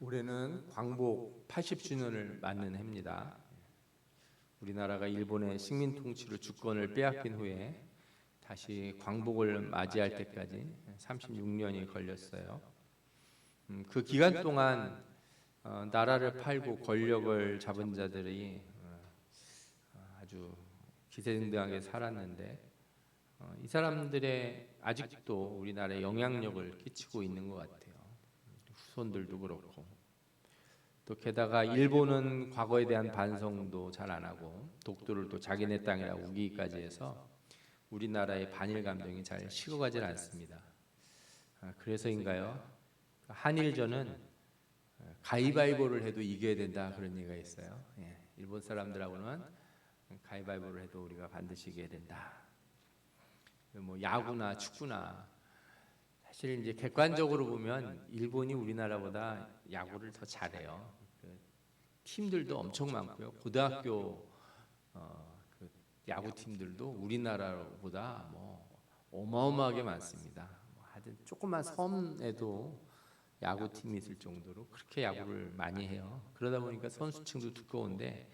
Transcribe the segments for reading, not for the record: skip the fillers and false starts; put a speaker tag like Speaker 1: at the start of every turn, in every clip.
Speaker 1: 올해는 광복 80주년을 맞는 해입니다. 우리나라가 일본의 식민 통치로 주권을 빼앗긴 후에 다시 광복을 맞이할 때까지 36년이 걸렸어요. 그 기간 동안 나라를 팔고 권력을 잡은 자들이 아주 기세등등하게 살았는데 이 사람들의 아직도 우리나라에 영향력을 끼치고 있는 것 같아요. 후손들도 그렇고, 또 게다가 일본은 과거에 대한 반성도 잘 안 하고 독도를 또 자기네 땅이라고 우기기까지 해서 우리나라의 반일 감정이 잘 식어가질 않습니다. 그래서인가요? 한일전은 가위바위보를 해도 이겨야 된다, 그런 얘기가 있어요. 일본 사람들하고는 가위바위보를 해도 우리가 반드시 이겨야 된다. 뭐 야구나 축구나, 사실 이제 객관적으로 보면 일본이 우리나라보다 야구를 더 잘해요. 팀들도 엄청 많고요. 고등학교 그 야구 팀들도 우리나라보다 뭐 어마어마하게 많습니다. 하여튼 조그만 섬에도 야구 팀이 있을 정도로 그렇게 야구를 많이 해요. 그러다 보니까 선수층도 두꺼운데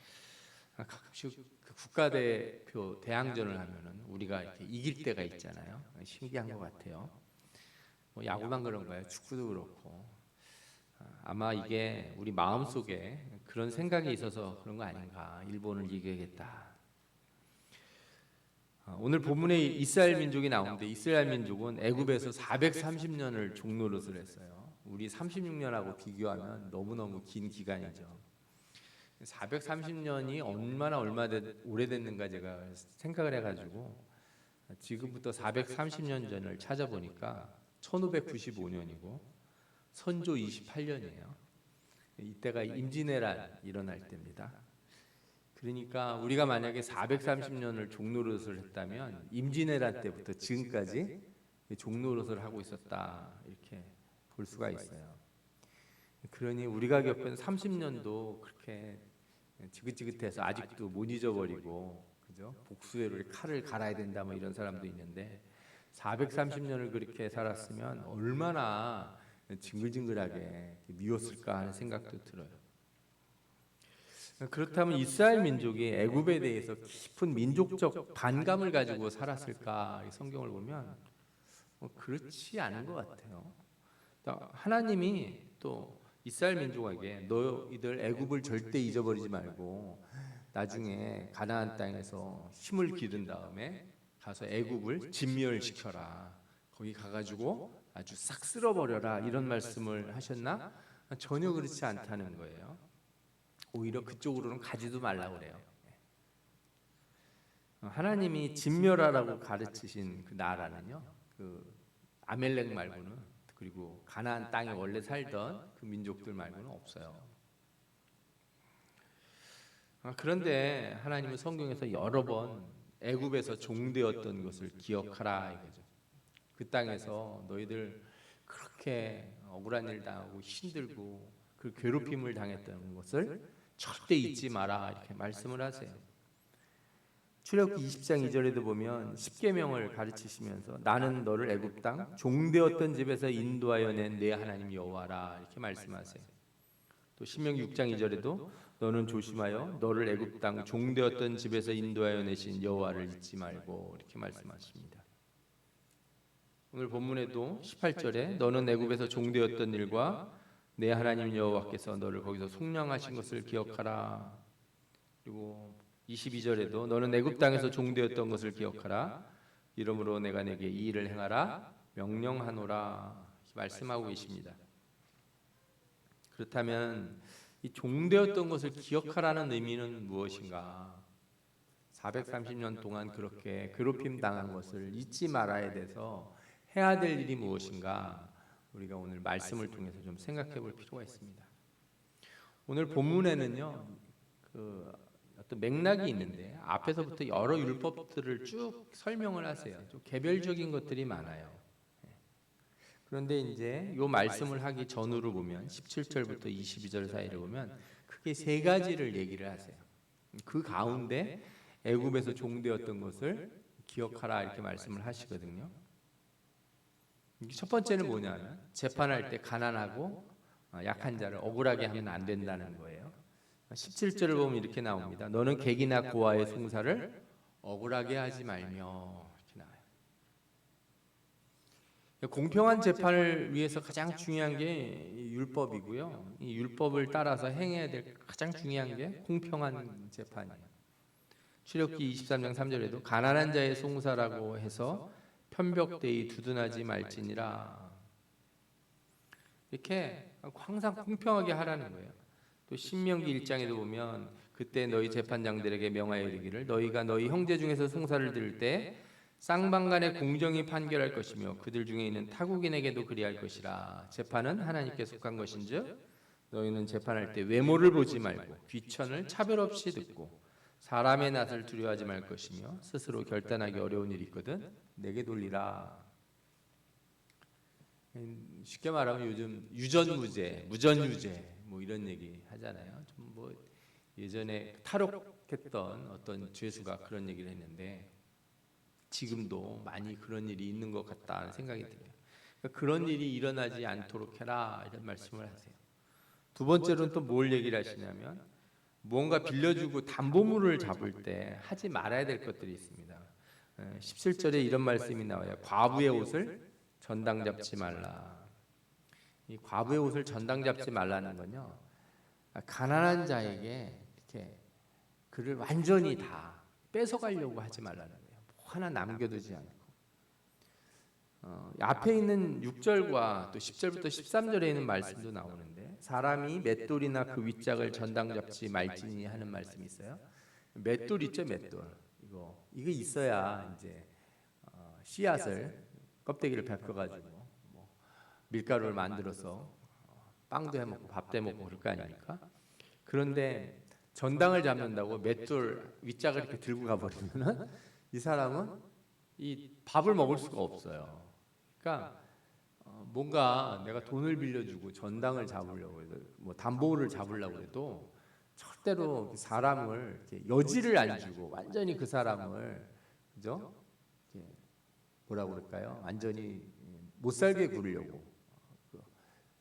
Speaker 1: 가끔씩 그 국가대표 대항전을 하면은 우리가 이렇게 이길 때가 있잖아요. 신기한 것 같아요. 뭐 야구만 그런가요? 축구도 그렇고. 아마 이게 우리 마음속에 그런 생각이 있어서 그런 거 아닌가. 일본을 이겨야겠다. 오늘 본문에 이스라엘 민족이 나오는데, 이스라엘 민족은 애굽에서 430년을 종노릇을 했어요. 우리 36년하고 비교하면 너무너무 긴 기간이죠. 430년이 얼마나 오래됐는가 제가 생각을 해가지고 지금부터 430년 전을 찾아보니까 1595년이고 선조 28년이에요. 이때가 임진왜란 일어날 때입니다. 그러니까 우리가 만약에 430년을 종노릇을 했다면 임진왜란 때부터 지금까지 종노릇을 하고 있었다, 이렇게 볼 수가 있어요. 그러니 우리가 겪은 30년도 그렇게 지긋지긋해서 아직도 못 잊어버리고, 그죠? 복수의 칼을 갈아야 된다, 뭐 이런 사람도 있는데 430년을 그렇게 살았으면 얼마나 징글징글하게 미웠을까 하는 생각도 들어요. 그렇다면 이스라엘 민족이 애굽에 대해서 깊은 민족적 반감을 가지고 살았을까? 성경을 보면 그렇지 않은 것 같아요. 하나님이 또 이스라엘 민족에게 너희들 애굽을 절대 잊어버리지 말고 나중에 가나안 땅에서 힘을 기른 다음에 가서 애굽을 진멸시켜라. 거기 가가지고 아주 싹 쓸어버려라, 이런 말씀을 하셨나? 전혀 그렇지 않다는 거예요. 오히려 그쪽으로는 가지도 말라고 그래요. 하나님이 진멸하라고 가르치신 그 나라는요, 그 아멜렉 말고는, 그리고 가나안 땅에 원래 살던 그 민족들 말고는 없어요. 그런데 하나님은 성경에서 여러 번 애굽에서 종되었던 것을 기억하라 이거죠. 그 땅에서 너희들 그렇게 억울한 일 당하고 힘들고 그 괴롭힘을 당했던 것을 절대 잊지 마라, 이렇게 말씀을 하세요. 출애굽기 20장 2절에도 보면 십계명을 가르치시면서 나는 너를 애굽 땅 종되었던 집에서 인도하여 낸 내 하나님 여호와라, 이렇게 말씀하세요. 또 신명기 6장 2절에도 너는 조심하여 너를 애굽 땅 종되었던 집에서 인도하여 내신 여호와를 잊지 말고, 이렇게 말씀하십니다. 오늘 본문에도 18절에 너는 애굽에서 종되었던 일과 내 하나님 여호와께서 너를 거기서 속량하신 것을 기억하라. 그리고 22절에도 너는 애굽 땅에서 종되었던 것을 기억하라. 이러므로 내가 내게 이 일을 행하라 명령하노라, 말씀하고 계십니다. 그렇다면 이 종되었던 것을 기억하라는 의미는 무엇인가? 430년 동안 그렇게 괴롭힘 당한 것을 잊지 말아야 돼서 해야 될 일이 무엇인가? 우리가 오늘 말씀을 통해서 좀 생각해 볼 필요가 있습니다. 오늘 본문에는요, 그 어떤 맥락이 있는데 앞에서부터 여러 율법들을 쭉 설명을 하세요. 좀 개별적인 것들이 많아요. 그런데 이제 이 말씀을 하기 전으로 보면 17절부터 22절 사이를 보면 크게 세 가지를 얘기를 하세요. 그 가운데 애굽에서 종되었던 것을 기억하라, 이렇게 말씀을 하시거든요. 첫 번째는 뭐냐면 재판할 때 가난하고 약한 자를 억울하게 하면 안 된다는 거예요. 17절을 보면 이렇게 나옵니다. 너는 객이나 고아의 송사를 억울하게 하지 말며, 이렇게 나와요. 공평한 재판을 위해서 가장 중요한 게 율법이고요. 이 율법을 따라서 행해야 될 가장 중요한 게 공평한 재판이에요. 출애굽기 23장 3절에도 가난한 자의 송사라고 해서 편벽되이 두둔하지 말지니라. 이렇게 항상 공평하게 하라는 거예요. 또 신명기 1장에도 보면 그때 너희 재판장들에게 명하여 이르기를 너희가 너희 형제 중에서 송사를 들을 때 쌍방간에 공정히 판결할 것이며 그들 중에 있는 타국인에게도 그리할 것이라. 재판은 하나님께 속한 것인즉 너희는 재판할 때 외모를 보지 말고 귀천을 차별 없이 듣고 사람의 낯을 두려워하지 말 것이며 스스로 결단하기 어려운 일이 있거든 내게 돌리라. 쉽게 말하면 요즘 유전무죄, 무전유죄 뭐 이런 얘기 하잖아요. 좀 뭐 예전에 탈옥했던 어떤 죄수가 그런 얘기를 했는데 지금도 많이 그런 일이 있는 것 같다는 생각이 들어요. 그러니까 그런 일이 일어나지 않도록 해라 이런 말씀을 하세요. 두 번째로는 또 뭘 얘기를 하시냐면 뭔가 빌려주고 담보물을 잡을 때 하지 말아야 될 것들이 있습니다. 17절에 이런 말씀이 나와요. 과부의 옷을 전당 잡지 말라. 이 과부의 옷을 전당 잡지 말라는 건요. 가난한 자에게 이렇게 그를 완전히 다 뺏어가려고 하지 말라는 거예요. 뭐 하나 남겨두지 않고. 앞에 있는 6절과 또 10절부터 13절에 있는 말씀도 나오는데 사람이 맷돌이나 그 윗짝을 전당 잡지 말지니 하는 말씀이 있어요. 맷돌 있죠, 맷돌. 이거 있어야 이제 씨앗을 껍데기를 벗겨가지고 뭐 밀가루를 만들어서 빵도 해먹고 밥도 해먹고 그럴 거 아닙니까? 그런데 전당을 잡는다고 맷돌 윗짝을 이렇게 들고 가버리면은 이 사람은 이 밥을 먹을 수가 없어요. 그러니까 뭔가 내가 돈을 빌려주고 전당을 잡으려고 해도 뭐 담보를 잡으려고 해도 절대로 사람을 이렇게 여지를 안 주고 완전히 그 사람을 그죠? 뭐라고 그럴까요? 완전히 못 살게 구르려고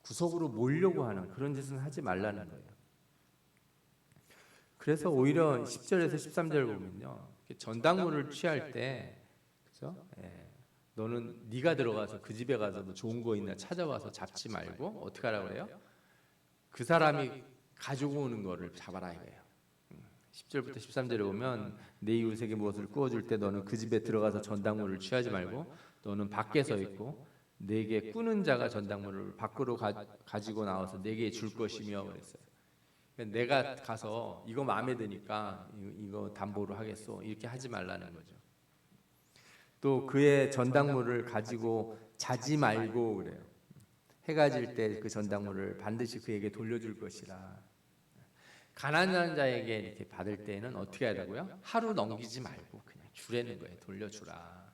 Speaker 1: 구석으로 몰려고 하는 그런 짓은 하지 말라는 거예요. 그래서 오히려 10절에서 13절 보면요, 전당물을 취할 때, 그죠? 너는 네가 들어가서 그 집에 가서 뭐 좋은 거 있나 찾아와서 잡지 말고 어떻게 하라고 그래요? 그 사람이 가지고 오는 거를 잡아라 이거예요. 10절부터 13절에 보면 내 이웃에게 무엇을 구워줄 때 너는 그 집에 들어가서 전당물을 취하지 말고 너는 밖에 서 있고 내게 꾸는 자가 전당물을 밖으로 가지고 나와서 내게 줄 것이며 그랬어요. 그러니까 내가 가서 이거 마음에 드니까 이거 담보로 하겠소 이렇게 하지 말라는 거죠. 또 그의 전당물을 가지고 자지 말고 그래요. 해가 질 때 그 전당물을 반드시 그에게 돌려줄 것이라. 가난한 자에게 이렇게 받을 때는 어떻게 하라고요? 하루 넘기지 말고 그냥 주라는 거예요. 돌려주라.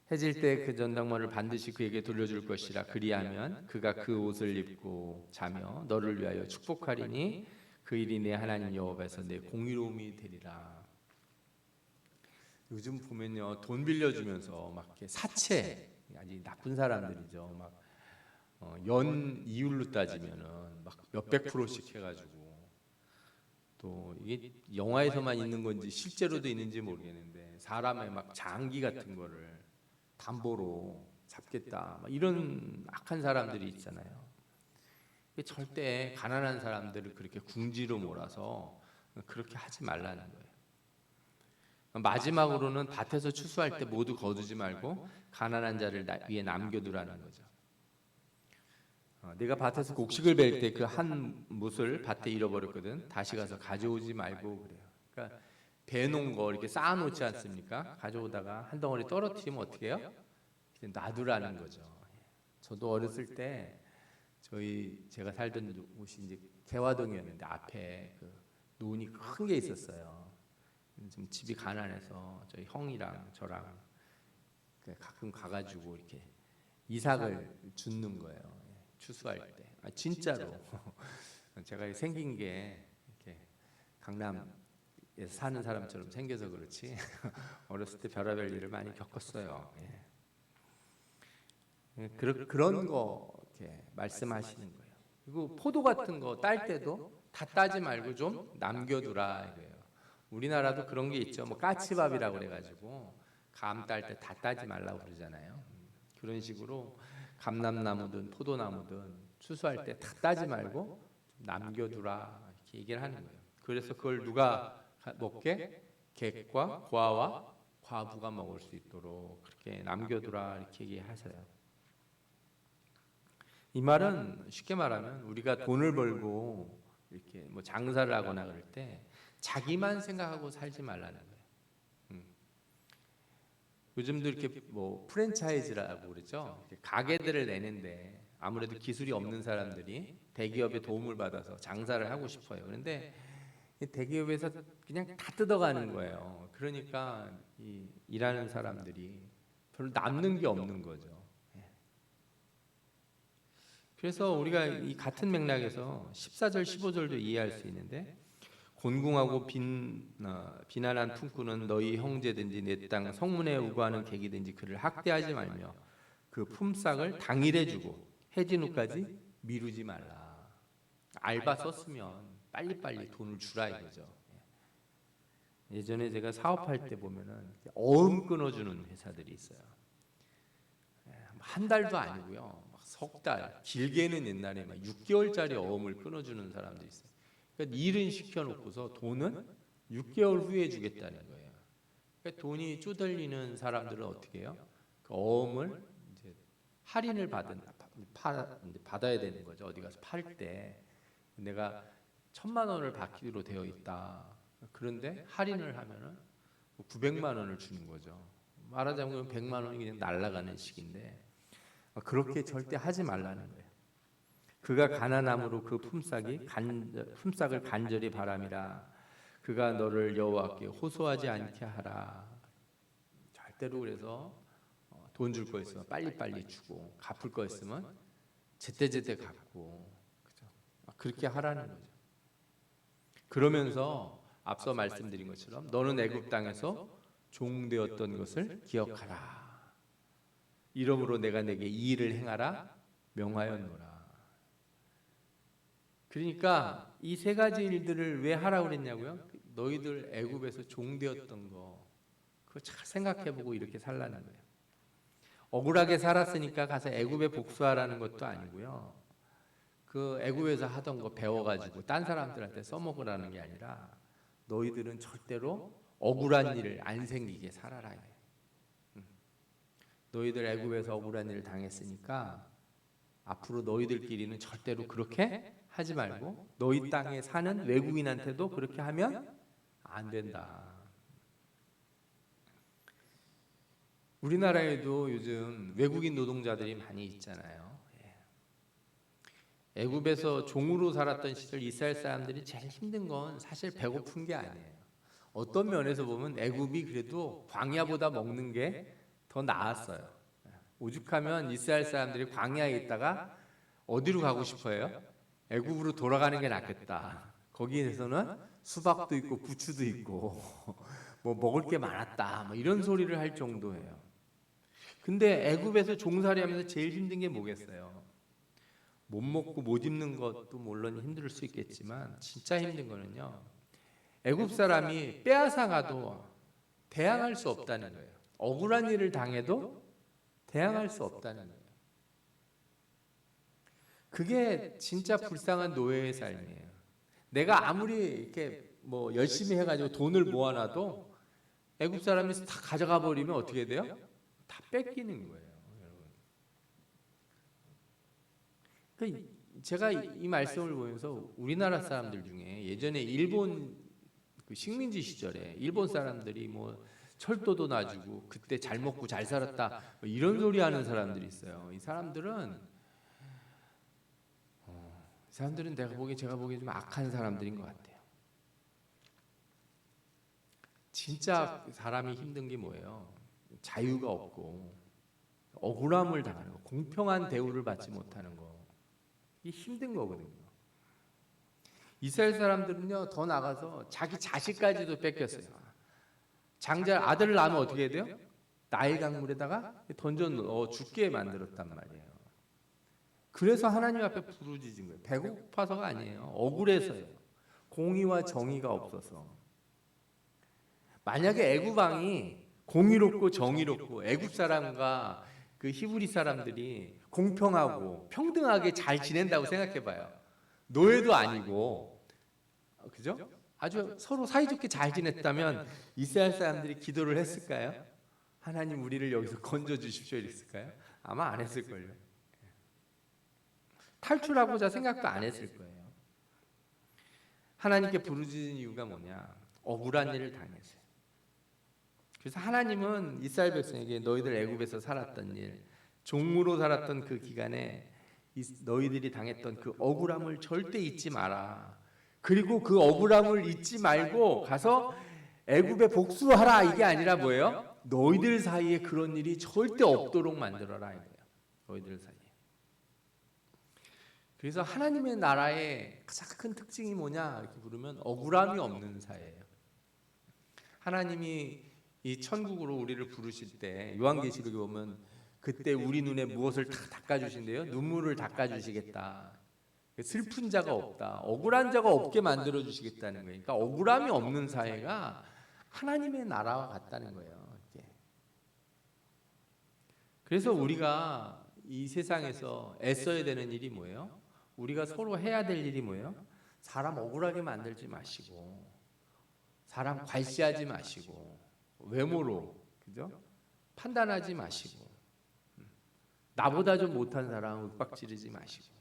Speaker 1: 해질 때 그 전당물을 반드시 그에게 돌려줄 것이라. 그리하면 그가 그 옷을 입고 자며 너를 위하여 축복하리니 그 일이 내 하나님 여호와에서 내 공의로움이 되리라. 요즘 보면요, 돈 빌려주면서 막 이렇게 사채, 아주 나쁜 사람들이죠. 막 연 이율로 따지면은 막 몇백 프로씩 해가지고 또 이게 영화에서만 있는 건지 실제로도 있는지 모르겠는데 사람의 막 장기 같은 거를 담보로 잡겠다 막 이런 악한 사람들이 있잖아요. 절대 가난한 사람들을 그렇게 궁지로 몰아서 그렇게 하지 말라는 거예요. 마지막으로는 밭에서 추수할 때 모두 거두지 말고 가난한 자를 위에 남겨두라는 거죠. 내가 밭에서 곡식을 벨 때 그 한 뭇을 밭에 잃어버렸거든. 다시 가서 가져오지 말고 그래요. 그러니까 배놓은 거 이렇게 쌓아놓지 않습니까? 가져오다가 한 덩어리 떨어뜨리면 어떻게 해요? 놔두라는 거죠. 저도 어렸을 때 제가 살던 곳이 이제 개화동이었는데 앞에 그 논이 큰 게 있었어요. 좀 집이 가난해서 저희 형이랑 저랑 가끔 가가지고 이렇게 이삭을 줍는 거예요. 추수할 때. 진짜로. 제가 생긴 게 이렇게 강남에 사는 사람처럼 생겨서 그렇지 어렸을 때 별의별 일을 많이 겪었어요. 그런 거 그렇게 말씀하시는 거예요. 그리고 포도 같은 거 딸 때도 다 따지 말고 좀 남겨두라 이거예요. 우리나라도 그런 게 있죠. 뭐 까치밥이라고 그래가지고 감 딸 때 다 따지 말라고 그러잖아요. 그런 식으로 감람나무든 포도나무든 추수할 때 다 따지 말고 남겨두라 이렇게 얘기를 하는 거예요. 그래서 그걸 누가 먹게? 객과 고아와 과부가 먹을 수 있도록 그렇게 남겨두라 이렇게 얘기하셔요. 이 말은 쉽게 말하면 우리가 돈을 벌고 이렇게 뭐 장사를 하거나 그럴 때 자기만 생각하고 살지 말라는 거예요. 요즘도 이렇게 뭐 프랜차이즈라고 그러죠. 가게들을 내는데 아무래도 기술이 없는 사람들이 대기업의 도움을 받아서 장사를 하고 싶어요. 그런데 대기업에서 그냥 다 뜯어가는 거예요. 그러니까 이 일하는 사람들이 별로 남는 게 없는 거죠. 그래서 우리가 이 같은 맥락에서 14절 15절도 이해할 수 있는데 곤궁하고 비난한 품꾼은 너희 형제든지 내 땅 성문에 우거하는 객이든지 그를 학대하지 말며 그 품삯을 당일에 주고 해진 후까지 미루지 말라. 알바 썼으면 빨리빨리 돈을 주라 이거죠. 예전에 제가 사업할 때 보면은 어음 끊어주는 회사들이 있어요. 한 달도 아니고요. 석 달, 길게는 옛날에 막 6개월짜리 어음을 끊어주는 사람도 있어요. 그러니까 일은 시켜놓고서 돈은 6개월 후에 주겠다는 거예요. 그러니까 돈이 쪼들리는 사람들은 어떻게 해요? 그 어음을 이제 할인을 받아야 되는 거죠. 어디 가서 팔 때 내가 1,000만 원을 받기로 되어 있다. 그런데 할인을 하면은 900만 원을 주는 거죠. 말하자면 100만 원이 그냥 날아가는 식인데 그렇게 절대 하지 말라는 거예요. 그가 가난함으로 그 품삯을 간절히 바람이라. 그가 너를 여호와께 호소하지 않게 하라. 절대로 그래서 돈 줄 거 있으면 빨리빨리 주고 갚을 거 있으면 제때제때 갚고 그죠? 그렇게 하라는 거죠. 그러면서 앞서 말씀드린 것처럼 너는 애굽 땅에서 종되었던 것을 기억하라. 이러므로 내가 내게 이 일을 행하라 명하였노라. 그러니까 이 세 가지 일들을 왜 하라고 그랬냐고요? 너희들 애굽에서 종되었던 거 그거 잘 생각해보고 이렇게 살라는 거예요. 억울하게 살았으니까 가서 애굽에 복수하라는 것도 아니고요. 그 애굽에서 하던 거 배워가지고 딴 사람들한테 써먹으라는 게 아니라 너희들은 절대로 억울한 일을 안 생기게 살아라. 너희들 애굽에서 억울한 일을 당했으니까 앞으로 너희들끼리는 절대로 그렇게 하지 말고 너희 땅에 사는 외국인한테도 그렇게 하면 안 된다. 우리나라에도 요즘 외국인 노동자들이 많이 있잖아요. 애굽에서 종으로 살았던 시절 이스라엘 사람들이 제일 힘든 건 사실 배고픈 게 아니에요. 어떤 면에서 보면 애굽이 그래도 광야보다 먹는 게 더 나았어요. 오죽하면 이스라엘 사람들이 광야에 있다가 어디로 가고 싶어요? 애굽으로 돌아가는 게 낫겠다. 거기에서는 수박도 있고 부추도 있고 뭐 먹을 게 많았다. 뭐 이런 소리를 할 정도예요. 근데 애굽에서 종살이하면서 제일 힘든 게 뭐겠어요? 못 먹고 못 입는 것도 물론 힘들 수 있겠지만 진짜 힘든 거는요. 애굽 사람이 빼앗아가도 대항할 수 없다는 거예요. 억울한 일을 당해도 대항할 수 없다는 거예요. 그게 진짜 불쌍한 노예의 삶이에요. 내가 아무리 이렇게 뭐 열심히 해가지고 돈을 모아놔도 애굽 사람이 다 가져가 버리면 어떻게 돼요? 다 뺏기는 거예요, 여러분. 제가 이 말씀을 보면서 우리나라 사람들 중에 예전에 일본 그 식민지 시절에 일본 사람들이 뭐 철도도 놔주고 그때 잘 먹고 잘 살았다 뭐 이런 소리 하는 사람들이 있어요. 이 사람들은 제가 보기에 좀 악한 사람들인 것 같아요. 진짜 사람이 힘든 게 뭐예요? 자유가 없고 억울함을 당하는 거, 공평한 대우를 받지 못하는 거, 이게 힘든 거거든요. 이스라엘 사람들은요 더 나가서 자기 자식까지도 뺏겼어요. 장자 아들을 낳으면 어떻게 해야 돼요? 나일 강물에다가 던져 넣어 죽게 만들었단 말이에요. 그래서 하나님 앞에 부르짖은 거예요. 배고파서가 아니에요. 억울해서요. 공의와 정의가 없어서. 만약에 애굽 왕이 공의롭고 정의롭고 애굽 사람과 그 히브리 사람들이 공평하고 평등하게 잘 지낸다고 생각해 봐요. 노예도 아니고, 그죠? 아주 서로 사이좋게 잘 지냈다면 이스라엘 사람들이 기도를 했을까요? 하나님 우리를 여기서 건져 주십시오 이랬을까요? 아마 안 했을걸요. 탈출하고자 생각도 안 했을 거예요. 하나님께 부르짖은 이유가 뭐냐? 억울한 일을 당했어요. 그래서 하나님은 이스라엘 백성에게 너희들 애굽에서 살았던 일, 종으로 살았던 그 기간에 너희들이 당했던 그 억울함을 절대 잊지 마라. 그리고 그 억울함을 잊지 말고 가서 애굽에 복수하라. 이게 아니라 뭐예요? 너희들 사이에 그런 일이 절대 없도록 만들어라 이거예요. 너희들 사이에. 그래서 하나님의 나라의 가장 큰 특징이 뭐냐 이렇게 부르면 억울함이 없는 사회예요. 하나님이 이 천국으로 우리를 부르실 때 요한계시록에 보면 그때 우리 눈에 무엇을 다 닦아주신대요? 눈물을 닦아주시겠다. 슬픈 자가 없다. 억울한 자가 없게 만들어주시겠다는 거예요. 그러니까 억울함이 없는 사회가 하나님의 나라와 같다는 거예요. 이게. 그래서 우리가 이 세상에서 애써야 되는 일이 뭐예요? 우리가 서로 해야 될 일이 뭐예요? 사람 억울하게 만들지 마시고 사람 괄시하지 마시고 외모로 그죠? 판단하지 마시고 나보다 좀 못한 사람 윽박지르지 마시고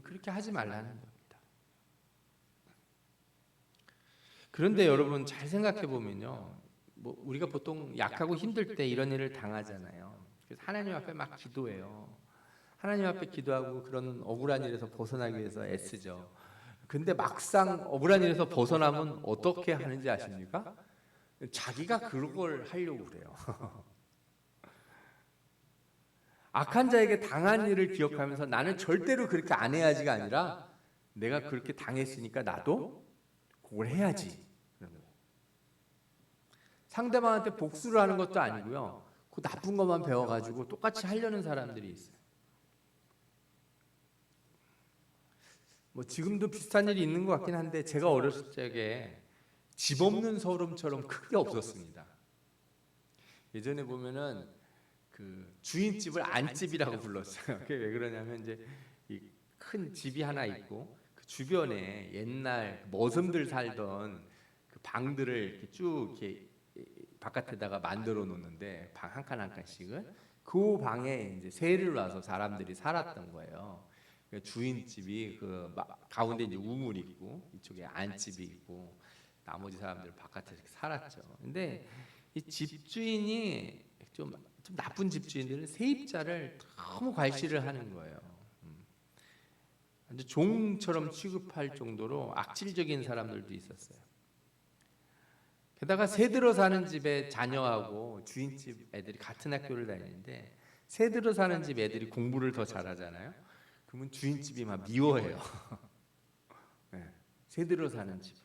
Speaker 1: 그렇게 하지 말라는 겁니다. 그런데 여러분 잘 생각해 보면요, 뭐 우리가 보통 약하고 힘들 때 이런 일을 당하잖아요. 그래서 하나님 앞에 막 기도해요. 하나님 앞에 기도하고 그런 억울한 일에서 벗어나기 위해서 애쓰죠. 근데 막상 억울한 일에서 벗어나면 어떻게 하는지 아십니까? 자기가 그걸 하려고 그래요. 악한 자에게 당한 일을 기억하면서 나는 절대로 그렇게 안 해야지가 아니라 내가 그렇게 당했으니까 나도 그걸 해야지. 상대방한테 복수를 하는 것도 아니고요. 그 나쁜 것만 배워가지고 똑같이 하려는 사람들이 있어요. 뭐 지금도 비슷한 일이 있는 것 같긴 한데 제가 어렸을 적에 집 없는 서름처럼 크게 없었습니다. 예전에 보면은 그 주인집을 안집이라고 불렀어요. 그게 왜 그러냐면 이제 이 큰 집이 하나 있고 그 주변에 옛날 머슴들 살던 그 방들을 이렇게 쭉 이렇게 바깥에다가 만들어 놓는데 방 한 칸 한 칸씩을 그 방에 이제 새를 놔서 사람들이 살았던 거예요. 주인집이 그 가운데 이제 우물이 있고 이쪽에 안집이 있고 나머지 사람들 바깥에서 살았죠. 근데 이 집주인이 좀 나쁜 집주인들은 세입자를 너무 괄시를 하는 거예요. 완전 종처럼 취급할 정도로 악질적인 사람들도 있었어요. 게다가 새 들어 사는 집에 자녀하고 주인집 애들이 같은 학교를 다니는데 새 들어 사는 집 애들이 공부를 더 잘하잖아요. 그러면 주인집이 막 미워해요. 네, 새 들어 사는 집.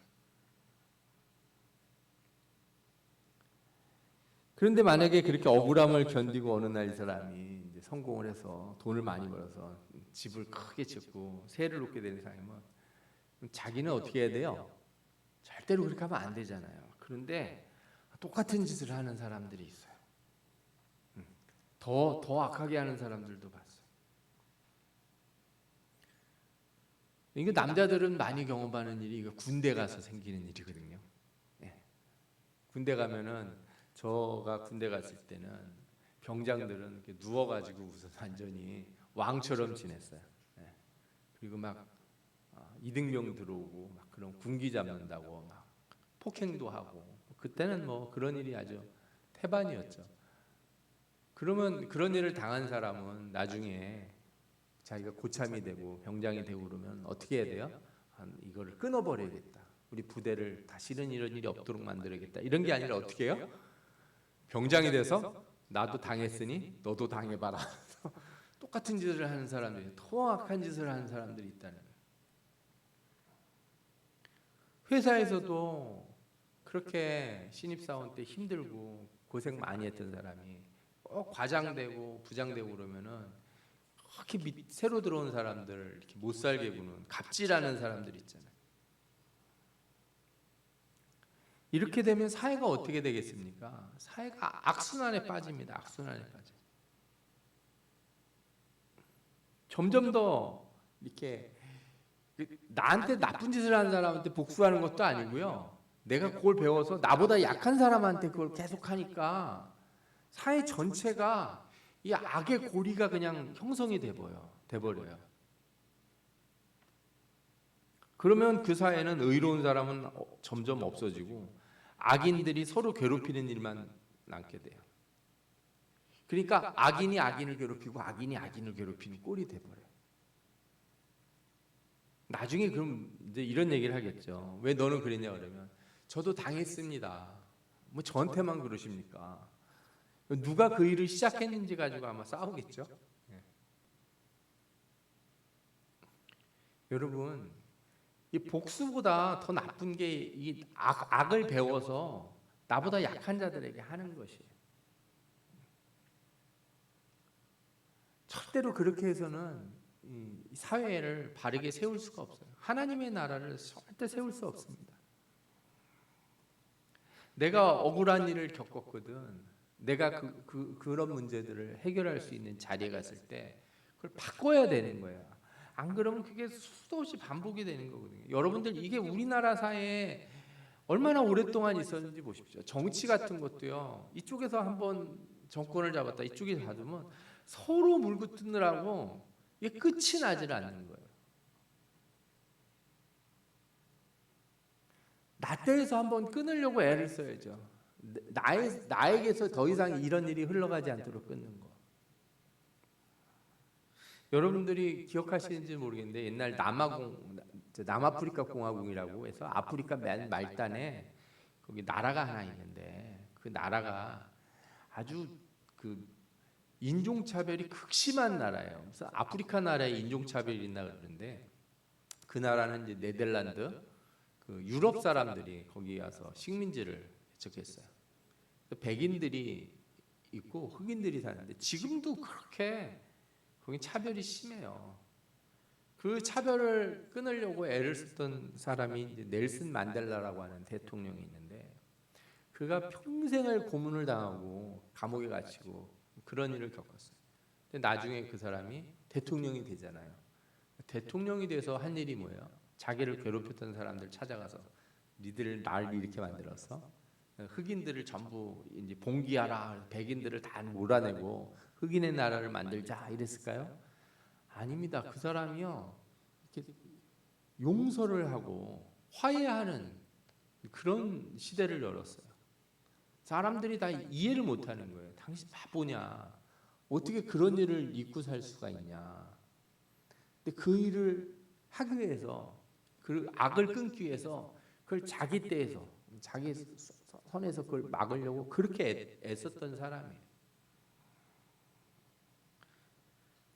Speaker 1: 그런데 만약에 그렇게 억울함을 견디고 어느 날 이 사람이 이제 성공을 해서 돈을 많이 벌어서 집을 크게 짓고 새를 놓게 되는 사람이면 자기는 어떻게 해야 돼요? 절대로 그렇게 하면 안 되잖아요. 그런데 똑같은 짓을 하는 사람들이 있어요. 더 악하게 하는 사람들도 봤어요. 이거 남자들은 많이 경험하는 일이 이거 군대 가서 생기는 일이거든요. 네. 군대 가면은 저가 군대 갔을 때는 병장들은 이렇게 누워가지고 우선 완전히 왕처럼 지냈어요. 네. 그리고 막 이등병 들어오고 막 그런 군기 잡는다고 막 폭행도 하고 그때는 뭐 그런 일이 아주 태반이었죠. 그러면 그런 일을 당한 사람은 나중에 자기가 고참이 되고 병장이 되고 그러면 어떻게 해야 돼요? 이거를 끊어버려야겠다. 우리 부대를 다시는 이런 일이 없도록 만들어야겠다. 이런 게 아니라 어떻게 해요? 병장이 돼서 나도 당했으니 너도 당해봐라. 똑같은 짓을 하는 사람들이 더 악한 짓을 하는 사람들이 있다는 거예요. 회사에서도 그렇게 신입사원 때 힘들고 고생 많이 했던 사람이 꼭 과장 되고 부장 되고 그러면은 특히 새로 들어온 사람들 이렇게 못 살게 구는 갑질하는 사람들 있잖아요. 이렇게 되면 사회가 어떻게 되겠습니까? 사회가 악순환에 빠집니다. 악순환에 빠져. 점점 더 이렇게 나한테 나쁜 짓을 하는 사람한테 복수하는 것도 아니고요. 내가 그걸 배워서 나보다 약한 사람한테 그걸 계속 하니까 사회 전체가 이 악의 고리가 그냥 형성이 돼버려요. 그러면 그 사회는 의로운 사람은 점점 없어지고 악인들이 서로 괴롭히는 일만 남게 돼요. 그러니까 악인이 악인을 괴롭히고 악인이 악인을 괴롭히는 꼴이 돼버려요. 나중에 그럼 이제 이런 얘기를 하겠죠. 왜 너는 그랬냐 그러면 저도 당했습니다. 뭐 저한테만 그러십니까? 누가 그 일을 시작했는지 가지고 아마 싸우겠죠. 예. 여러분, 이 복수보다 더 나쁜 게 이 악을 배워서 나보다 약한 자들에게 하는 것이에요. 절대로 그렇게 해서는 이 사회를 바르게 세울 수가 없어요. 하나님의 나라를 절대 세울 수 없습니다. 내가 억울한 일을 겪었거든. 내가 그런 문제들을 해결할 수 있는 자리에 갔을 때 그걸 바꿔야 되는 거야. 안 그러면 그게 수도 없이 반복이 되는 거거든요. 여러분들 이게 우리나라 사회에 얼마나 오랫동안 있었는지 보십시오. 정치 같은 것도요. 이쪽에서 한번 정권을 잡았다 이쪽에서 잡으면 서로 물고 뜯느라고 이게 끝이 나질 않는 거예요. 나 때에서 한번 끊으려고 애를 써야죠. 나에게서 더 이상 이런 일이 흘러가지 않도록 끊는 거. 여러분들이 기억하시는지 모르겠는데 옛날 남아프리카 공화국이라고 해서 아프리카 맨 말단에 거기 나라가 하나 있는데 그 나라가 아주 그 인종차별이 극심한 나라예요. 그래서 아프리카 나라에 인종차별이 있나 그러는데 그 나라는 이제 네덜란드 그 유럽 사람들이 거기 와서 식민지를 개척했어요. 백인들이 있고 흑인들이 사는데 지금도 그렇게 거기 차별이 심해요. 그 차별을 끊으려고 애를 쓰던 사람이 이제 넬슨 만델라라고 하는 대통령이 있는데 그가 평생을 고문을 당하고 감옥에 갇히고 그런 일을 겪었어요. 근데 나중에 그 사람이 대통령이 되잖아요. 대통령이 돼서 한 일이 뭐예요? 자기를 괴롭혔던 사람들 찾아가서 니들 날 이렇게 만들었어? 흑인들을 전부 이제 봉기하라, 백인들을 다 몰아내고 흑인의 나라를 만들자 이랬을까요? 아닙니다. 그 사람이요 이렇게 용서를 하고 화해하는 그런 시대를 열었어요. 사람들이 다 이해를 못하는 거예요. 당신 바보냐? 어떻게 그런 일을 잊고 살 수가 있냐? 근데 그 일을 하기 위해서 그 악을 끊기 위해서 그걸 자기 때에서 자기 선에서 그걸 막으려고 그렇게 애썼던 사람이에요.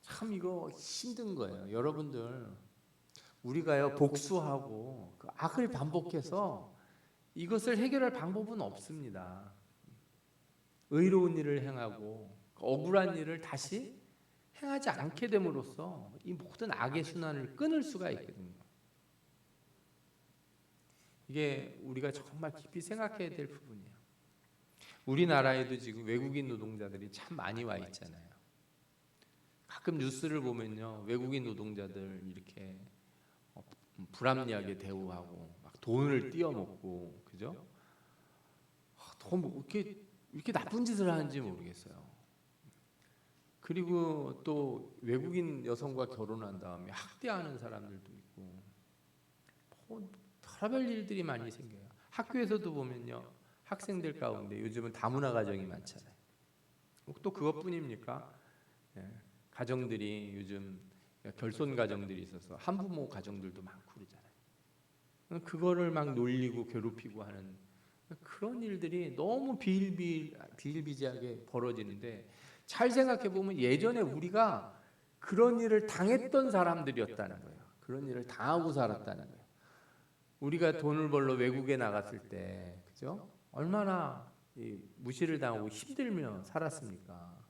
Speaker 1: 참 이거 힘든 거예요. 여러분들 우리가요 복수하고 그 악을 반복해서 이것을 해결할 방법은 없습니다. 의로운 일을 행하고 억울한 일을 다시 행하지 않게 됨으로써 이 모든 악의 순환을 끊을 수가 있거든요. 이게 우리가 정말 깊이 생각해야 될 부분이에요. 우리나라에도 지금 외국인 노동자들이 참 많이 와 있잖아요. 가끔 뉴스를 보면요, 외국인 노동자들 이렇게 불합리하게 대우하고 막 돈을 띄어먹고, 그죠? 뭐 이렇게 나쁜 짓을 하는지 모르겠어요. 그리고 또 외국인 여성과 결혼한 다음에 학대하는 사람들도 있고, 뭐 별별 일들이 많이 생겨요. 학교에서도 보면요, 학생들 가운데 요즘은 다문화 가정이 많잖아요. 또 그것뿐입니까? 예, 가정들이 요즘 결손 가정들이 있어서 한부모 가정들도 많고 그러잖아요. 그거를 막 놀리고 괴롭히고 하는 그런 일들이 너무 비일비재하게 벌어지는데 잘 생각해 보면 예전에 우리가 그런 일을 당했던 사람들이었다는 거예요. 그런 일을 당하고 살았다는 거예요. 우리가 돈을 벌러 외국에 나갔을 때, 그죠? 얼마나 무시를 당하고 힘들며 살았습니까?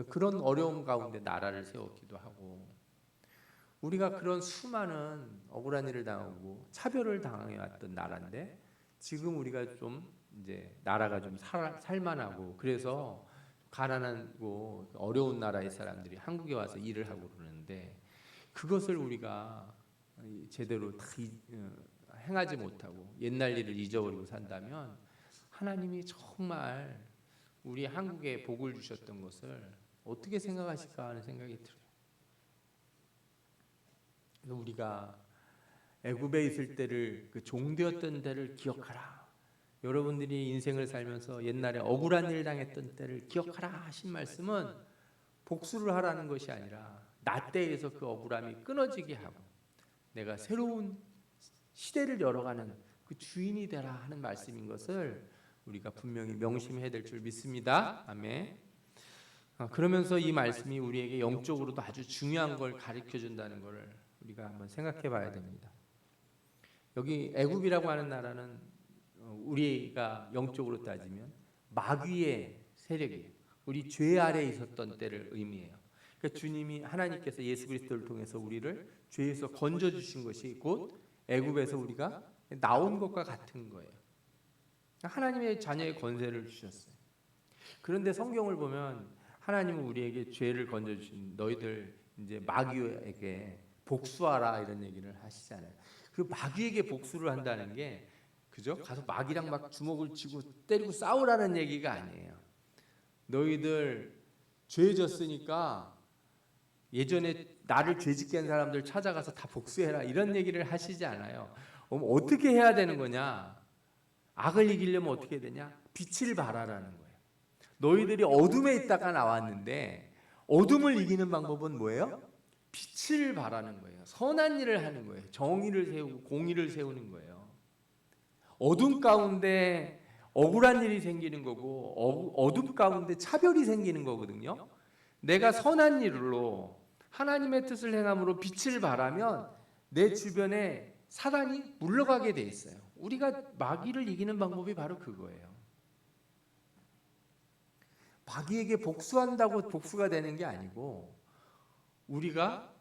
Speaker 1: 그런 어려움 가운데 나라를 세웠기도 하고, 우리가 그런 수많은 억울한 일을 당하고 차별을 당해 왔던 나라인데 지금 우리가 좀 이제 나라가 좀 살만하고, 그래서 가난하고 어려운 나라의 사람들이 한국에 와서 일을 하고 그러는데, 그것을 우리가 제대로 다 행하지 못하고 옛날 일을 잊어버리고 산다면 하나님이 정말 우리 한국에 복을 주셨던 것을 어떻게 생각하실까 하는 생각이 들어요. 그래서 우리가 애굽에 있을 때를, 그 종되었던 때를 기억하라. 여러분들이 인생을 살면서 옛날에 억울한 일 당했던 때를 기억하라 하신 말씀은 복수를 하라는 것이 아니라 나 때에서 그 억울함이 끊어지게 하고 내가 새로운 시대를 열어가는 그 주인이 되라 하는 말씀인 것을 우리가 분명히 명심해야 될 줄 믿습니다. 아멘. 그러면서 이 말씀이 우리에게 영적으로도 아주 중요한 걸 가르쳐 준다는 것을 우리가 한번 생각해 봐야 됩니다. 여기 애굽이라고 하는 나라는 우리가 영적으로 따지면 마귀의 세력이에요. 우리 죄 아래에 있었던 때를 의미해요. 그러니까 주님이, 하나님께서 예수 그리스도를 통해서 우리를 죄에서 건져 주신 것이 곧 애굽에서 우리가 나온 것과 같은 거예요. 하나님의 자녀의 권세를 주셨어요. 그런데 성경을 보면 하나님은 우리에게 죄를 건져 주신, 너희들 이제 마귀에게 복수하라 이런 얘기를 하시잖아요. 그 마귀에게 복수를 한다는 게 그죠? 가서 마귀랑 막 주먹을 쥐고 때리고 싸우라는 얘기가 아니에요. 너희들 죄 졌으니까 예전에 나를 죄짓게 한 사람들 찾아가서 다 복수해라 이런 얘기를 하시지 않아요. 어떻게 해야 되는 거냐? 악을 이기려면 어떻게 되냐? 빛을 발하라는 거예요. 너희들이 어둠에 있다가 나왔는데 어둠을 이기는 방법은 뭐예요? 빛을 발하는 거예요. 선한 일을 하는 거예요. 정의를 세우고 공의를 세우는 거예요. 어둠 가운데 억울한 일이 생기는 거고 어둠 가운데 차별이 생기는 거거든요. 내가 선한 일로 하나님의 뜻을 행함으로 빛을 발하면 내 주변에 사단이 물러가게 돼 있어요. 우리가 마귀를 이기는 방법이 바로 그거예요. 마귀에게 복수한다고 복수가 되는 게 아니고 우리가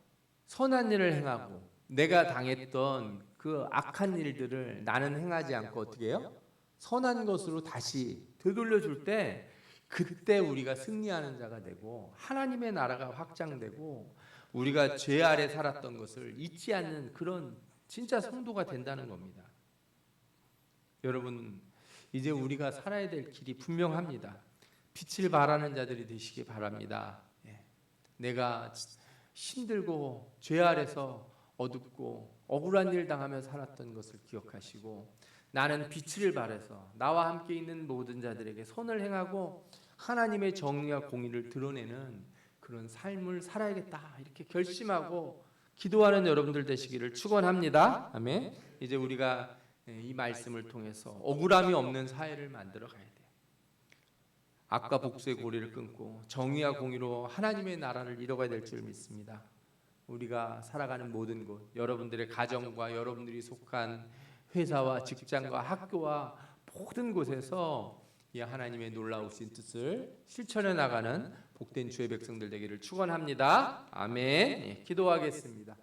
Speaker 1: 선한 일을 행하고 내가 당했던 그 악한 일들을 나는 행하지 않고 어떻게 해요? 선한 것으로 다시 되돌려 줄 때, 그때 우리가 승리하는 자가 되고 하나님의 나라가 확장되고 우리가 죄 아래 살았던 것을 잊지 않는 그런 진짜 성도가 된다는 겁니다. 여러분, 이제 우리가 살아야 될 길이 분명합니다. 빛을 발하는 자들이 되시기 바랍니다. 내가 힘들고 죄 아래서 어둡고 억울한 일 당하며 살았던 것을 기억하시고 나는 빛을 발해서 나와 함께 있는 모든 자들에게 선을 행하고 하나님의 정의와 공의를 드러내는 그런 삶을 살아야겠다 이렇게 결심하고 기도하는 여러분들 되시기를 축원합니다. 아멘. 이제 우리가 이 말씀을 통해서 억울함이 없는 사회를 만들어 가야 돼요. 악과 복수의 고리를 끊고 정의와 공의로 하나님의 나라를 이뤄가야 될 줄 믿습니다. 우리가 살아가는 모든 곳, 여러분들의 가정과 여러분들이 속한 회사와 직장과 학교와 모든 곳에서 이 하나님의 놀라우신 뜻을 실천해 나가는 복된 주의 백성들 되기를 축원합니다. 아멘. 기도하겠습니다.